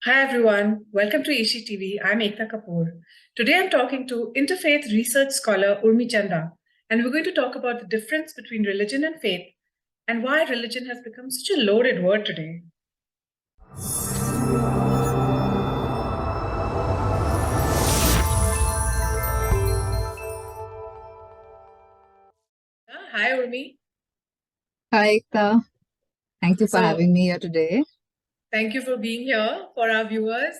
Hi everyone, welcome to eShe TV. I'm Aekta Kapoor. Today I'm talking to Interfaith research scholar Urmi Chanda, and we're going to talk about the difference between religion and faith and why religion has become such a loaded word today. Hi Urmi. Hi, Aekta. Thank you for So having me here today. thank you for being here. For our viewers,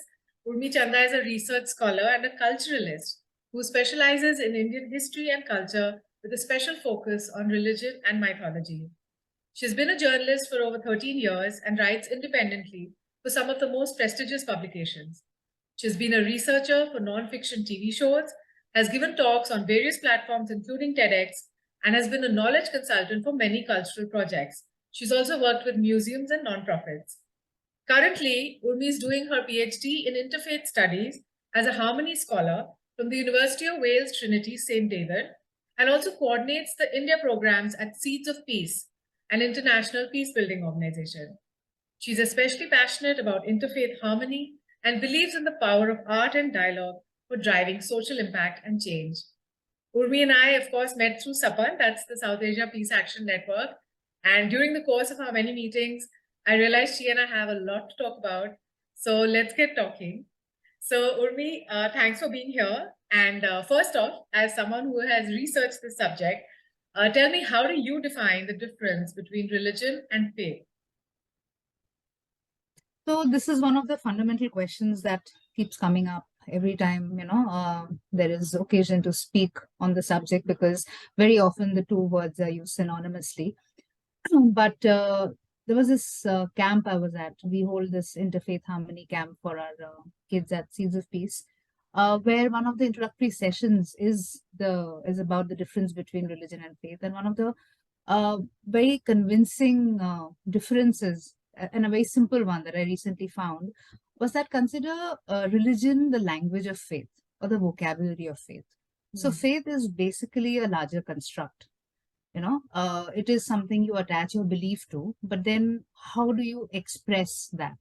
Urmi Chanda is a research scholar and a culturalist who specializes in Indian history and culture with a special focus on religion and mythology. She's been a journalist for over 13 years and writes independently for some of the most prestigious publications. She's been a researcher for nonfiction TV shows, has given talks on various platforms, including TEDx, and has been a knowledge consultant for many cultural projects. She's also worked with museums and nonprofits. Currently, Urmi is doing her PhD in Interfaith Studies as a Harmony Scholar from the University of Wales Trinity, St. David, and also coordinates the India programs at Seeds of Peace, an international peace-building organization. She's especially passionate about interfaith harmony and believes in the power of art and dialogue for driving social impact and change. Urmi and I, of course, met through SAPAN, that's the South Asia Peace Action Network. And during the course of our many meetings, I realized she and I have a lot to talk about. So let's get talking. So, Urmi, thanks for being here. And first off, as someone who has researched this subject, tell me, how do you define the difference between religion and faith? So this is one of the fundamental questions that keeps coming up every time, there is occasion to speak on the subject, because very often the two words are used synonymously. But there was this camp I was at. We hold this interfaith harmony camp for our kids at Seeds of Peace, where one of the introductory sessions is about the difference between religion and faith, and one of the very convincing differences, and a very simple one that I recently found, was that consider religion the language of faith or the vocabulary of faith. So faith is basically a larger construct. It is something you attach your belief to, but then how do you express that?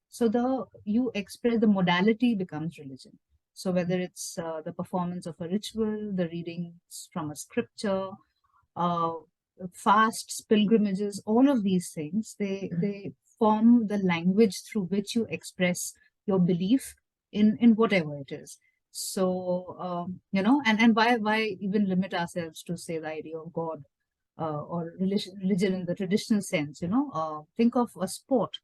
So the modality becomes religion. So whether it's the performance of a ritual, the readings from a scripture, uh, fasts, pilgrimages, all of these things, they form the language through which you express your belief in whatever it is. So and why even limit ourselves to, say, the idea of God, or religion in the traditional sense? Think of a sport.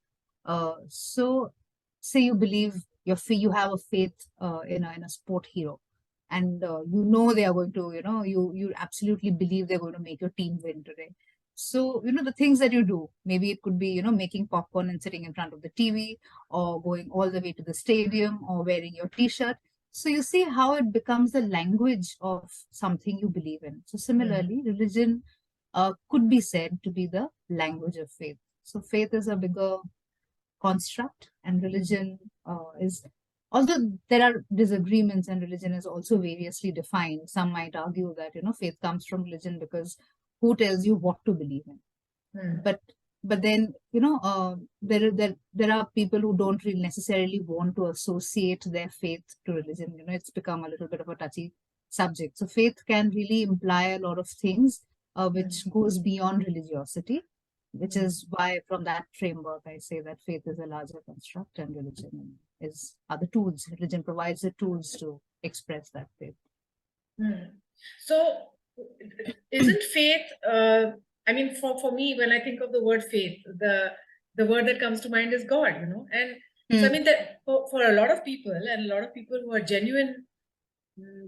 So say you believe you have a faith in a sport hero, and they are going to, you absolutely believe they're going to make your team win today. So the things that you do, maybe it could be making popcorn and sitting in front of the TV, or going all the way to the stadium, or wearing your t-shirt. So you see how it becomes the language of something you believe in. So similarly, religion could be said to be the language of faith. So faith is a bigger construct, and religion is, although there are disagreements and religion is also variously defined. Some might argue that faith comes from religion, because who tells you what to believe in? But then there are people who don't really necessarily want to associate their faith to religion. It's become a little bit of a touchy subject. So faith can really imply a lot of things, which goes beyond religiosity, which is why, from that framework, I say that faith is a larger construct and religion are the tools. Religion provides the tools to express that faith. So, isn't faith? I mean, for me, when I think of the word faith, the word that comes to mind is God. And so I mean that for a lot of people, and a lot of people who are genuine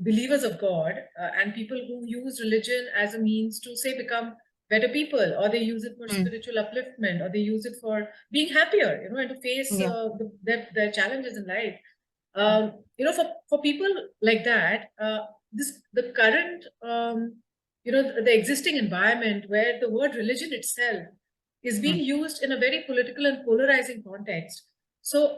believers of God, and people who use religion as a means to, say, become better people, or they use it for spiritual upliftment, or they use it for being happier, and to face their challenges in life. For people like that, the current, the existing environment where the word religion itself is being used in a very political and polarizing context. So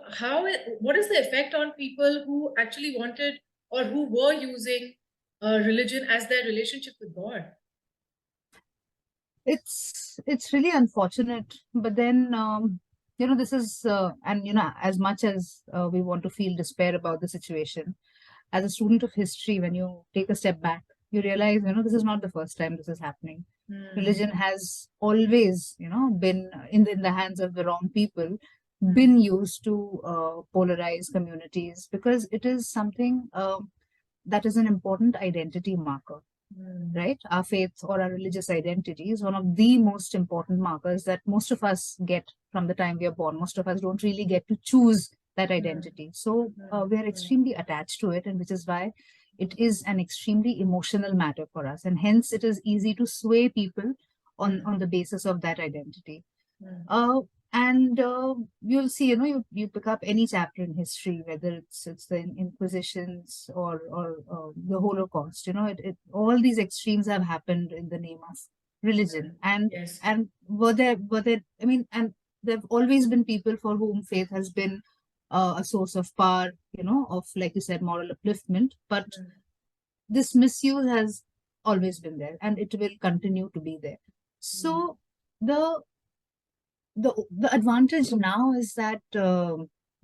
what is the effect on people who actually wanted, or who were using religion as their relationship with God? It's really unfortunate, but then this is, and as much as we want to feel despair about the situation, as a student of history, when you take a step back, you realize, this is not the first time this is happening. Religion has always, been in the hands of the wrong people, been used to polarize communities, because it is something that is an important identity marker, right? Our faith or our religious identity is one of the most important markers that most of us get from the time we are born. Most of us don't really get to choose that identity. So we are extremely attached to it, and which is why it is an extremely emotional matter for us. And hence it is easy to sway people on the basis of that identity. Uh, and you'll see, you pick up any chapter in history, whether it's the Inquisitions or the Holocaust. All these extremes have happened in the name of religion. And Yes. and were there, I mean, and there've always been people for whom faith has been a source of power, of, like you said, moral upliftment. But this misuse has always been there, and it will continue to be there. So the the advantage now is that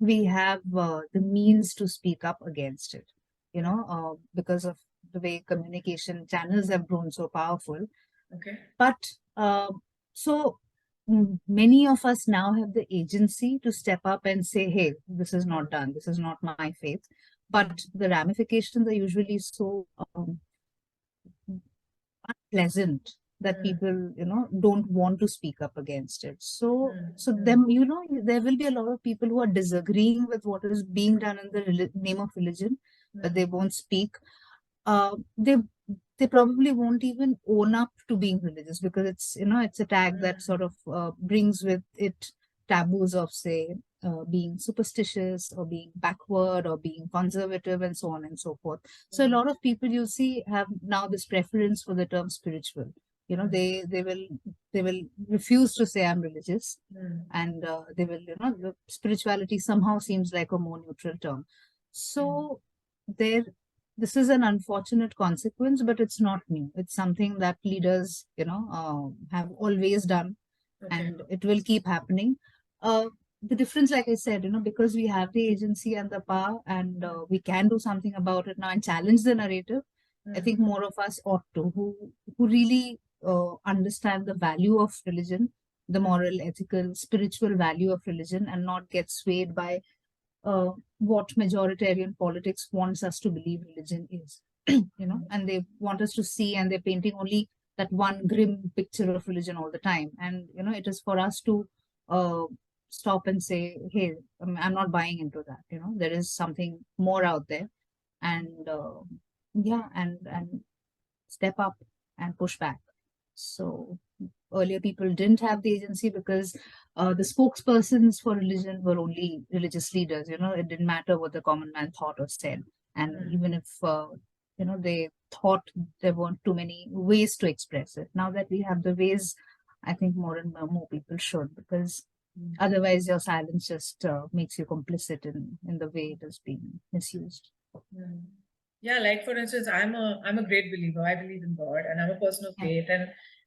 we have the means to speak up against it, because of the way communication channels have grown so powerful. Okay. But so many of us now have the agency to step up and say, hey, this is not done, this is not my faith. But the ramifications are usually so unpleasant that people don't want to speak up against it. So then there will be a lot of people who are disagreeing with what is being done in the name of religion, but they won't speak. They probably won't even own up to being religious, because it's a tag that sort of brings with it taboos of, say, being superstitious or being backward or being conservative and so on and so forth. So a lot of people, you see, have now this preference for the term spiritual. They will refuse to say I'm religious, and they will, the spirituality somehow seems like a more neutral term. So there, this is an unfortunate consequence, but it's not new. It's something that leaders, have always done, and it will keep happening. The difference, like I said, because we have the agency and the power, and we can do something about it now and challenge the narrative. I think more of us ought to, who really understand the value of religion, the moral, ethical, spiritual value of religion, and not get swayed by what majoritarian politics wants us to believe religion is. And they want us to see, and they're painting only that one grim picture of religion all the time. And it is for us to uh, stop and say, hey, I'm not buying into that. There is something more out there. And yeah, and step up and push back. So earlier people didn't have the agency because the spokespersons for religion were only religious leaders. It didn't matter what the common man thought or said. And even if they thought there weren't too many ways to express it, now that we have the ways, I think more and more people should, because otherwise your silence just makes you complicit in the way it is being misused. Yeah, like for instance, I'm a great believer. I believe in God, and I'm a person of faith,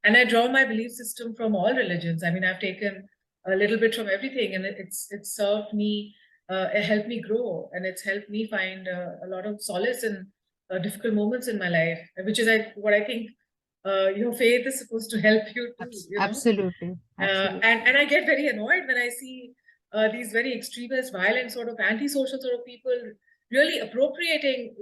and I draw my belief system from all religions. I mean, I've taken a little bit from everything, and it's served me, it helped me grow, and it's helped me find a lot of solace in difficult moments in my life, which is what I think your faith is supposed to help you too. Absolutely. Absolutely. And I get very annoyed when I see these very extremist, violent, sort of antisocial sort of people really appropriating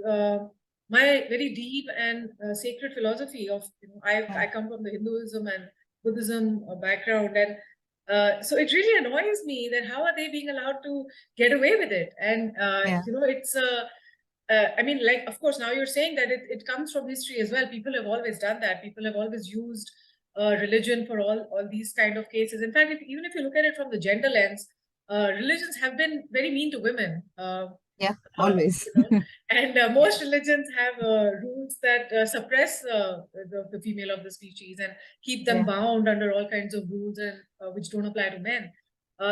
my very deep and sacred philosophy of, I come from the Hinduism and Buddhism background, and so it really annoys me that how are they being allowed to get away with it? And it's I mean, like, of course, now you're saying that it comes from history as well. People have always done that. People have always used religion for all these kind of cases. In fact, even if you look at it from the gender lens, religions have been very mean to women. Yeah, always. And most religions have rules that suppress the female of the species and keep them bound under all kinds of rules and which don't apply to men.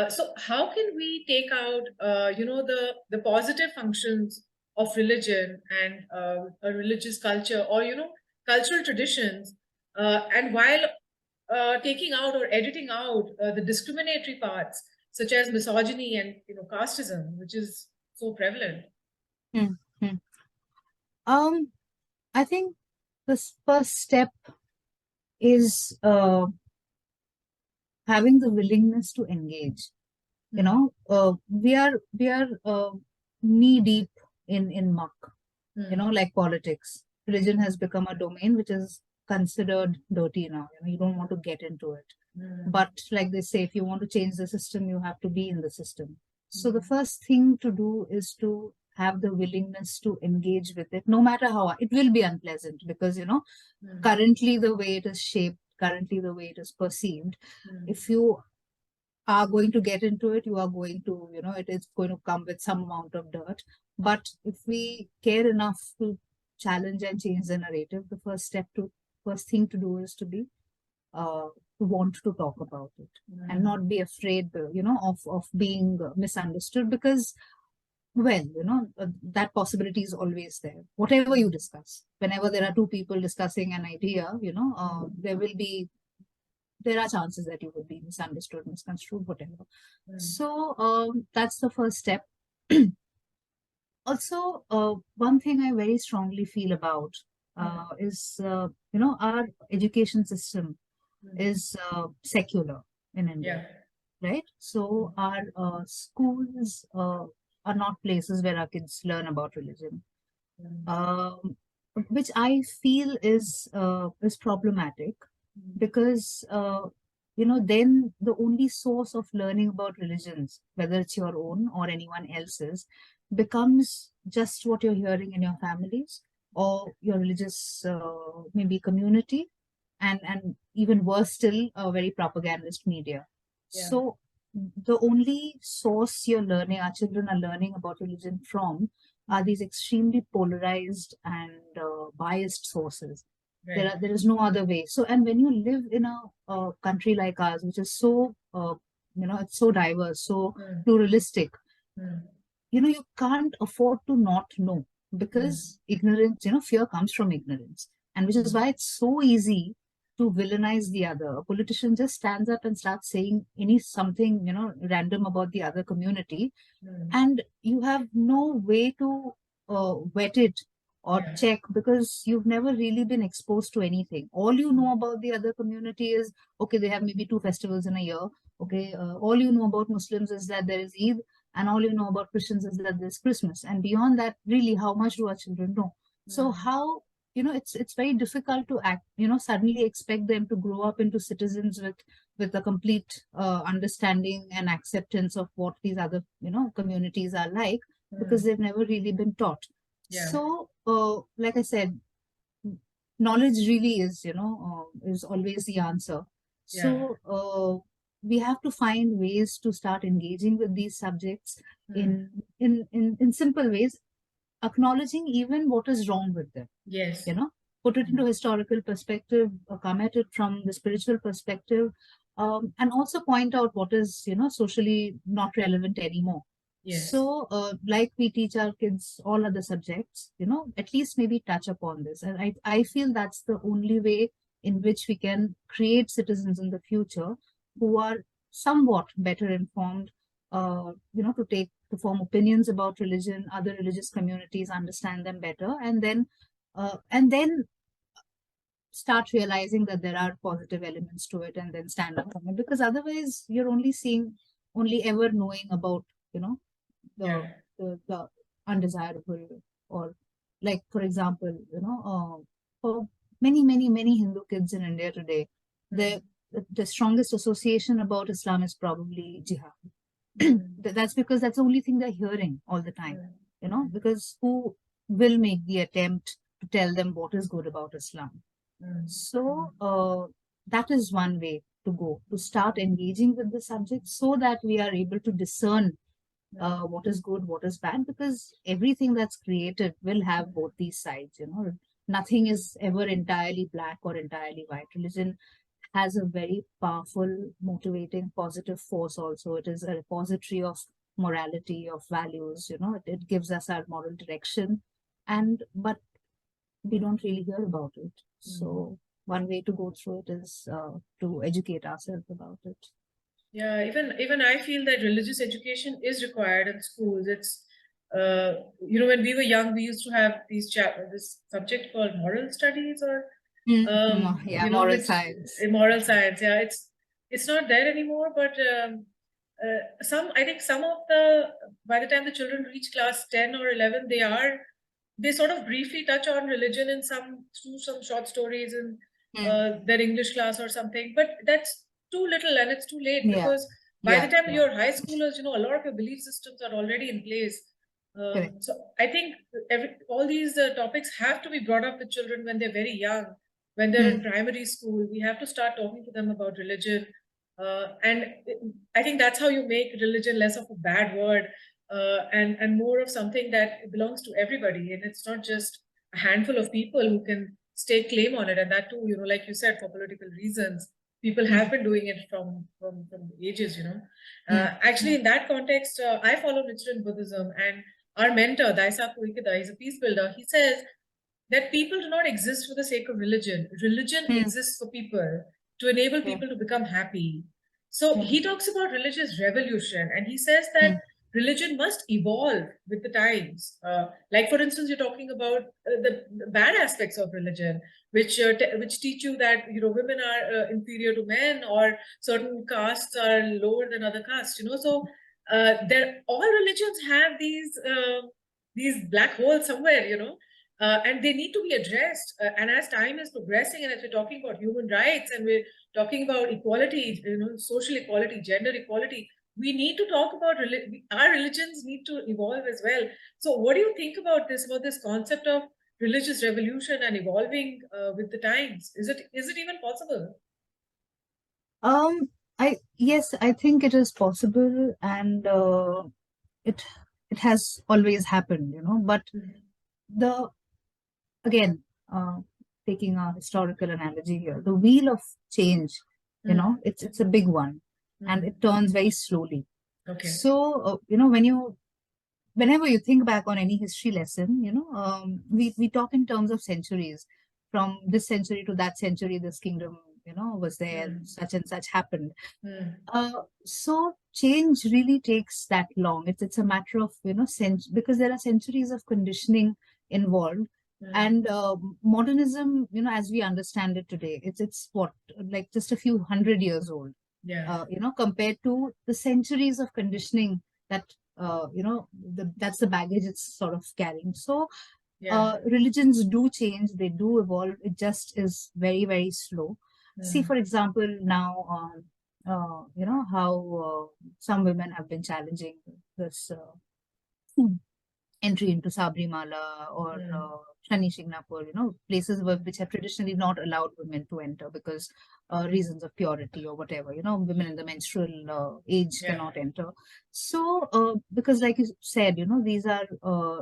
So how can we take out, the positive functions of religion and a religious culture, or cultural traditions, and while taking out or editing out the discriminatory parts such as misogyny and casteism, which is so prevalent? Hmm, hmm. I think the first step is having the willingness to engage. You know, we are knee deep in muck. You know, like politics. Religion has become a domain which is considered dirty now. You know, you don't want to get into it. But like they say, if you want to change the system, you have to be in the system. So the first thing to do is to have the willingness to engage with it, no matter how it will be unpleasant, because currently the way it is shaped, currently the way it is perceived, if you are going to get into it, you are going to, it is going to come with some amount of dirt. But if we care enough to challenge and change the narrative, the first thing to do is to be to want to talk about it and not be afraid, of being misunderstood, because well, that possibility is always there. Whatever you discuss, whenever there are two people discussing an idea, there are chances that you would be misunderstood, misconstrued, whatever. So that's the first step. Also, one thing I very strongly feel about is, our education system is secular in India, right? So our schools are not places where our kids learn about religion, um, which I feel is problematic, because then the only source of learning about religions, whether it's your own or anyone else's, becomes just what you're hearing in your families or your religious maybe community, and even worse still, a very propagandist media. So the only source our children are learning about religion from, are these extremely polarized and biased sources. There is no other way. So, and when you live in a country like ours, which is so it's so diverse, so pluralistic, you can't afford to not know, because ignorance, fear comes from ignorance, and which is why it's so easy to villainize the other. A politician just stands up and starts saying something random about the other community, and you have no way to vet it or check, because you've never really been exposed to anything. All you know about the other community is, okay, they have maybe 2 festivals in a year. Okay, all you know about Muslims is that there is Eid, and all you know about Christians is that there's Christmas. And beyond that, really, how much do our children know? So how, it's very difficult to act, suddenly expect them to grow up into citizens with a complete understanding and acceptance of what these other, communities are like, because they've never really been taught. So, like I said, knowledge really is, is always the answer. So, we have to find ways to start engaging with these subjects in simple ways, acknowledging even what is wrong with them. Put it into historical perspective, come at it from the spiritual perspective, and also point out what is, socially not relevant anymore. So, like we teach our kids all other subjects, at least maybe touch upon this. And I feel that's the only way in which we can create citizens in the future who are somewhat better informed, to form opinions about religion, other religious communities, understand them better, and then start realizing that there are positive elements to it, and then stand up from it. Because otherwise, you're only ever knowing about, the, Yeah. the undesirable, or like, for example, for many Hindu kids in India today, the strongest association about Islam is probably jihad. That's because that's the only thing they're hearing all the time, because who will make the attempt to tell them what is good about Islam? So that is one way to go, to start engaging with the subject, so that we are able to discern what is good, what is bad, because everything that's created will have both these sides. Nothing is ever entirely black or entirely white. Religion has a very powerful, motivating, positive force also. It is a repository of morality, of values. It gives us our moral direction, but we don't really hear about it. So one way to go through it is to educate ourselves about it. Yeah, even I feel that religious education is required in schools. It's when we were young, we used to have this subject called moral studies, or Yeah, moral which science. moral science. Yeah, it's not there anymore. But I think some of the by the time the children reach class 10 or 11, they sort of briefly touch on religion in through some short stories in Mm. their English class or something. But that's too little and it's too late, Yeah, because by the yeah, time yeah. you're high schoolers, a lot of your belief systems are already in place. Correct. So I think all these topics have to be brought up with children when they're very young, when they're in Mm. primary school. We have to start talking to them about religion. And I think that's how you make religion less of a bad word, and more of something that belongs to everybody. And it's not just a handful of people who can stake claim on it. And that too, like you said, for political reasons. People have Mm. been doing it from ages. Mm. Actually, Mm. in that context, I follow Nichiren Buddhism, and our mentor, Daisaku Ikeda, he's a peace builder. He says that people do not exist for the sake of religion. Religion Mm. exists for people, to enable Yeah. people to become happy. So Mm. he talks about religious revolution, and he says that Mm. religion must evolve with the times. Like, for instance, you're talking about the bad aspects of religion, which teach you that women are inferior to men, or certain castes are lower than other castes. So there all religions have these black holes somewhere. And they need to be addressed. And as time is progressing, and as we're talking about human rights, and we're talking about equality, social equality, gender equality, we need to talk about our religions need to evolve as well. So, what do you think about this concept of religious revolution and evolving with the times? Is it even possible? Um, yes, I think it is possible, and it it has always happened, But Mm. the again, uh, taking a historical analogy here, the wheel of change, Mm. it's a big one, and Mm. it turns very slowly. Okay. So, whenever you think back on any history lesson, we talk in terms of centuries. From this century to that century, this kingdom, was there, Mm. such and such happened. Mm. So change really takes that long. It's a matter of because there are centuries of conditioning involved, Mm. and modernism, as we understand it today, it's what, like just a few hundred years old, Yeah. compared to the centuries of conditioning that that's the baggage it's sort of carrying. So Yeah. religions do change, they do evolve. It just is very, very slow. See, Mm. for example, now, how some women have been challenging this entry into Sabrimala or Mm. Shani Shingnapur, places which have traditionally not allowed women to enter because reasons of purity or whatever, women in the menstrual age Yeah. cannot enter. So, because like you said, these are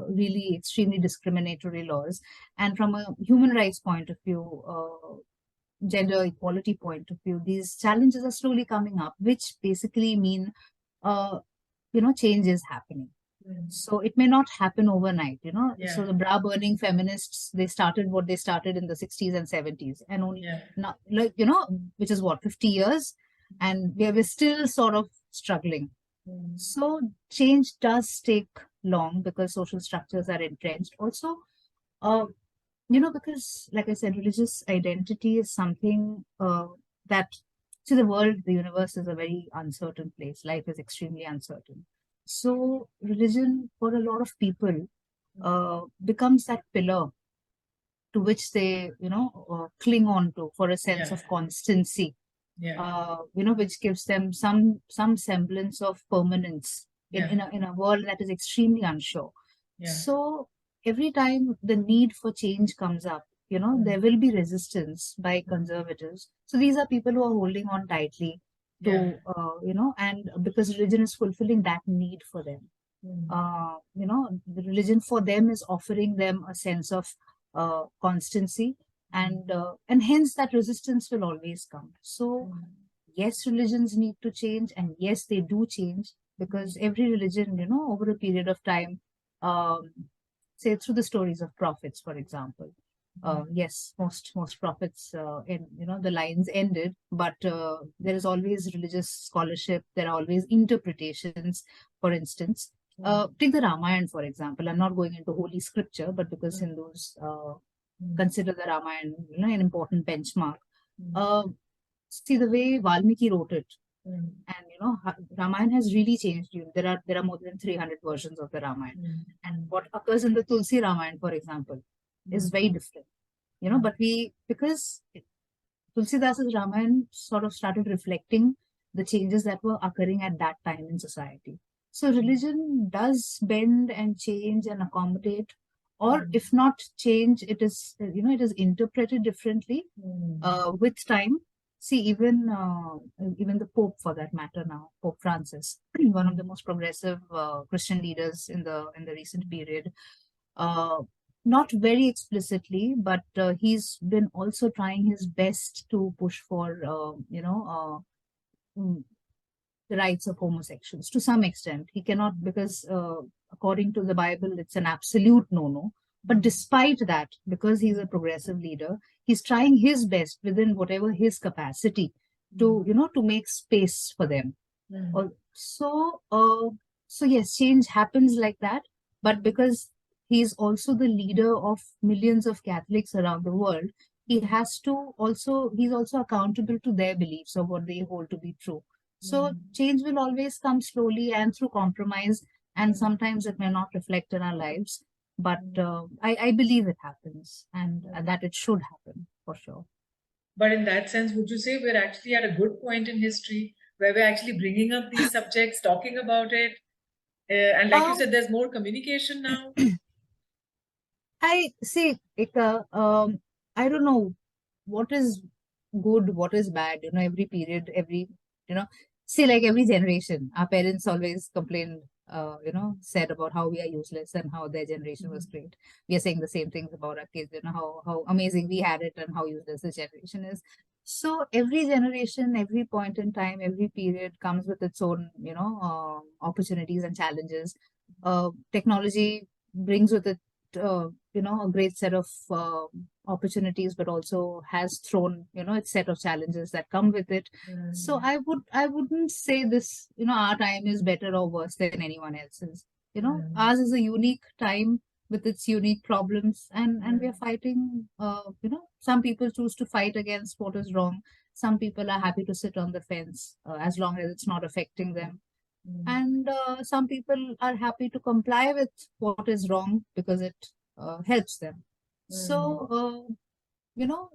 really extremely discriminatory laws. And from a human rights point of view, gender equality point of view, these challenges are slowly coming up, which basically mean, uh, change is happening. Mm. So it may not happen overnight. So Yeah. the bra burning feminists, they started what they started in the 60s and 70s, and only Yeah. now, like, which is what, 50 years, and we're still sort of struggling. Mm. So change does take long because social structures are entrenched. Also, uh, because like I said, religious identity is something that, to the world, the universe is a very uncertain place. Life is extremely uncertain. So religion for a lot of people becomes that pillar to which they, cling on to for a sense Yeah. of constancy, Yeah. which gives them some semblance of permanence in, Yeah. in a world that is extremely unsure. Yeah. So every time the need for change comes up, there Mm. will be resistance by conservatives. So these are people who are holding on tightly Yeah. to, and because religion is fulfilling that need for them. Mm. The religion for them is offering them a sense of constancy, and hence that resistance will always come. So Mm. yes, religions need to change, and yes, they do change, because every religion, over a period of time, um, say through the stories of prophets, for example, Yes, most prophets, the lines ended, but there is always religious scholarship. There are always interpretations. For instance, take the Ramayana, for example. I'm not going into holy scripture, but because Hindus consider the Ramayana, an important benchmark. Uh, See the way Valmiki wrote it, and Ramayana has really changed. There are more than 300 versions of the Ramayana, and what occurs in the Tulsi Ramayana, for example, is very different. But because Tulsidasa's Ramayana sort of started reflecting the changes that were occurring at that time in society. So religion does bend and change and accommodate, or if not change, it is interpreted differently with time. See, even the Pope, for that matter, now Pope Francis, one of the most progressive Christian leaders in the recent period, uh, not very explicitly, but he's been also trying his best to push for, mm, the rights of homosexuals to some extent. He cannot, because according to the Bible, it's an absolute no-no. But despite that, because he's a progressive leader, he's trying his best within whatever his capacity to make space for them. So, so yes, change happens like that. But because he's also the leader of millions of Catholics around the world, he's also accountable to their beliefs of what they hold to be true. So change will always come slowly and through compromise, and sometimes it may not reflect in our lives. But I believe it happens, and that it should happen for sure. But in that sense, would you say we're actually at a good point in history where we're actually bringing up these subjects, talking about it? And like you said, there's more communication now. I see, Eka, I don't know what is good, what is bad, every period, you know, like every generation, our parents always complained, said about how we are useless and how their generation was great. We are saying the same things about our kids, how amazing we had it and how useless the generation is. So every generation, every point in time, every period comes with its own, opportunities and challenges. Technology brings with it a great set of opportunities, but also has thrown its set of challenges that come with it. So I wouldn't say this, our time is better or worse than anyone else's. Ours is a unique time with its unique problems, and we are fighting. Some people choose to fight against what is wrong. Some people are happy to sit on the fence as long as it's not affecting them, and some people are happy to comply with what is wrong because it helps them. So you know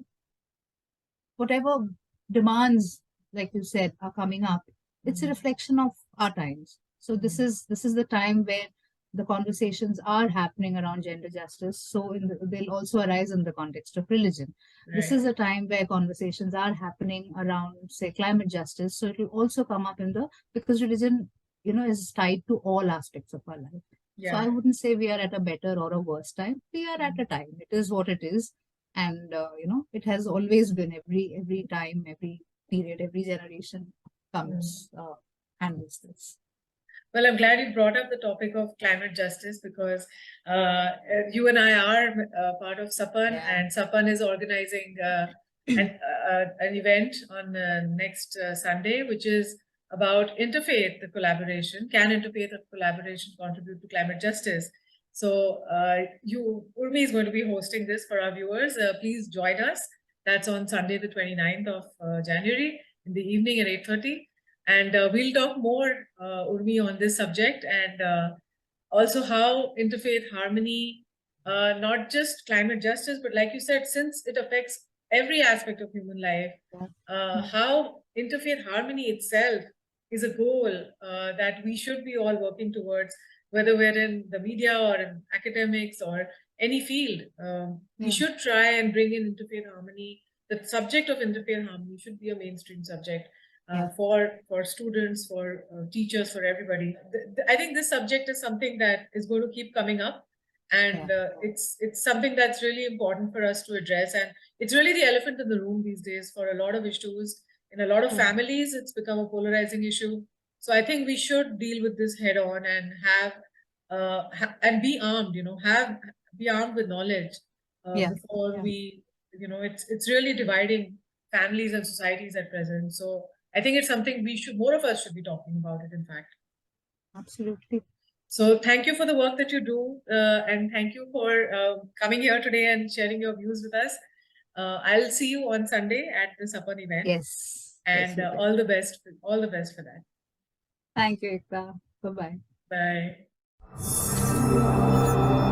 whatever demands, like you said, are coming up, it's a reflection of our times. So this is the time where the conversations are happening around gender justice. So they'll also arise in the context of religion. This is a time where conversations are happening around, say, climate justice. So it will also come up because religion, is tied to all aspects of our life. So I wouldn't say we are at a better or a worse time. We are at a time. It is what it is, and it has always been. Every time, every period, every generation comes handles this. Well, I'm glad you brought up the topic of climate justice, because you and I are part of SAPAN, and SAPAN is organizing an event on next Sunday, which is about interfaith collaboration. Can interfaith collaboration contribute to climate justice? So Urmi is going to be hosting this for our viewers. Please join us. That's on Sunday, the 29th of January in the evening at 8:30. And we'll talk more, Urmi, on this subject, and also how interfaith harmony, not just climate justice, but like you said, since it affects every aspect of human life, how interfaith harmony itself is a goal that we should be all working towards, whether we're in the media or in academics or any field. We should try and bring in interfaith harmony. The subject of interfaith harmony should be a mainstream subject. For students, for teachers, for everybody. I think this subject is something that is going to keep coming up, and it's something that's really important for us to address, and it's really the elephant in the room these days for a lot of issues. In a lot of families, it's become a polarizing issue. So I think we should deal with this head on and have and be armed. Be armed with knowledge before we, it's really dividing families and societies at present. So I think it's something more of us should be talking about it, in fact. Absolutely. So thank you for the work that you do, and thank you for coming here today and sharing your views with us. I'll see you on Sunday at the Sapan event. Yes. And yes, all the best for that. Thank you, Aekta. Bye-bye. Bye.